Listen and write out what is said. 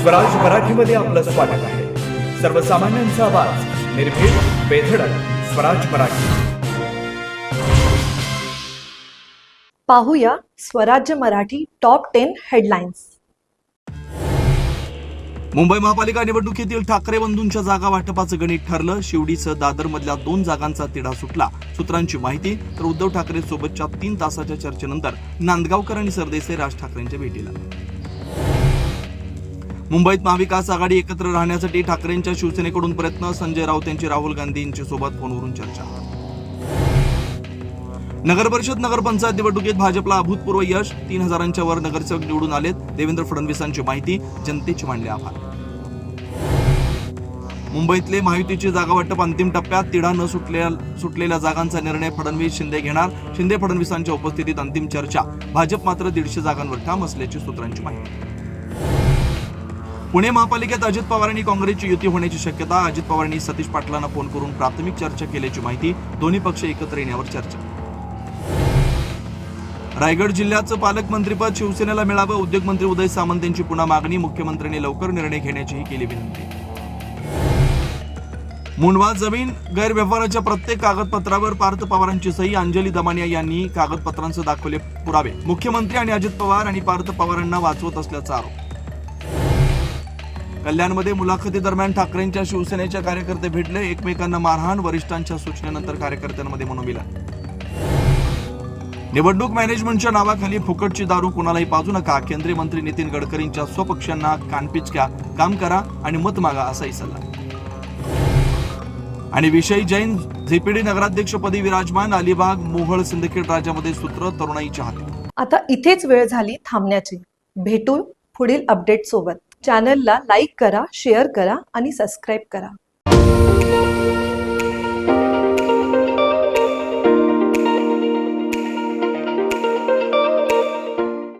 स्वराज मराठीमध्ये आपलं स्वागत आहे. सर्वसामान्यांचा आवाज, निर्भीड, बेधडक, स्वराज मराठी. पाहूया स्वराज्य मराठी टॉप 10 हेडलाईन्स. मुंबई महापालिका निवडणुकीतील ठाकरे बंधूंच्या जागा वाटपाचं गणित ठरलं. शिवडीसह दादर मधल्या 2 जागांचा तिढा सुटला. सूत्रांची माहिती. तर उद्धव ठाकरे सोबतच्या 3 तासाच्या चर्चेनंतर नांदगावकर आणि सरदेसाई राज ठाकरेंच्या भेटीला. मुंबईत महाविकास आघाडी एकत्र राहण्यासाठी ठाकरेंच्या शिवसेनेकडून प्रयत्न. संजय राऊत यांची राहुल गांधी यांच्यासोबत फोनवरून चर्चा. नगर परिषद नगरपंचायत निवडणुकीत भाजपला अभूतपूर्व यश. 3000च्या वर नगरसेवक निवडून आलेत. देवेंद्र फडणवीसांची माहिती. जनतेचे मानले आभार. मुंबईतले महायुतीची जागा वाटप अंतिम टप्प्यात. तिढा न सुटलेल्या जागांचा निर्णय फडणवीस शिंदे घेणार. शिंदे फडणवीसांच्या उपस्थितीत अंतिम चर्चा. भाजप मात्र 150 जागांवर ठाम असल्याची सूत्रांची माहिती. पुणे महापालिकेत अजित पवार आणि काँग्रेसची युती होण्याची शक्यता. अजित पवारांनी सतीश पाटलांना फोन करून प्राथमिक चर्चा केल्याची माहिती. दोन्ही पक्ष एकत्र येण्यावर चर्चा. रायगड जिल्ह्याचं पालकमंत्रीपद शिवसेनेला मिळावं. उद्योगमंत्री उदय सामंत यांची पुन्हा मागणी. मुख्यमंत्र्यांनी लवकर निर्णय घेण्याचीही केली विनंती. मुंडवा जमीन गैरव्यवहाराच्या प्रत्येक कागदपत्रावर पार्थ पवारांची सही. अंजली दमानिया यांनी कागदपत्रांचे दाखवले पुरावे. मुख्यमंत्री आणि अजित पवार आणि पार्थ पवारांना वाचवत असल्याचा आरोप. कल्याणमध्ये मुलाखतीदरम्यान ठाकरेंच्या शिवसेनेच्या कार्यकर्ते भेटले. एकमेकांना मारहाण. वरिष्ठांच्या सूचनेनंतर कार्यकर्त्यांमध्ये मनोमिलन. निवडणूक मॅनेजमेंटच्या नावाखाली फुकटची दारू कुणालाही पाजू नका. केंद्रीय मंत्री नितीन गडकरींच्या स्वपक्षांना कानपिचक्या. काम करा आणि मत मागा असाही सल्ला. आणि विषयी जैन झेपीडी नगराध्यक्षपदी विराजमान. अलिबाग मोहोळ सिंदखेड राज्यामध्ये सूत्र तरुणाईच्या हाती. आता इथेच वेळ झाली थांबण्याची. भेटू पुढील अपडेट सोबत. चॅनलला लाईक करा, शेअर करा आणि सबस्क्राईब करा.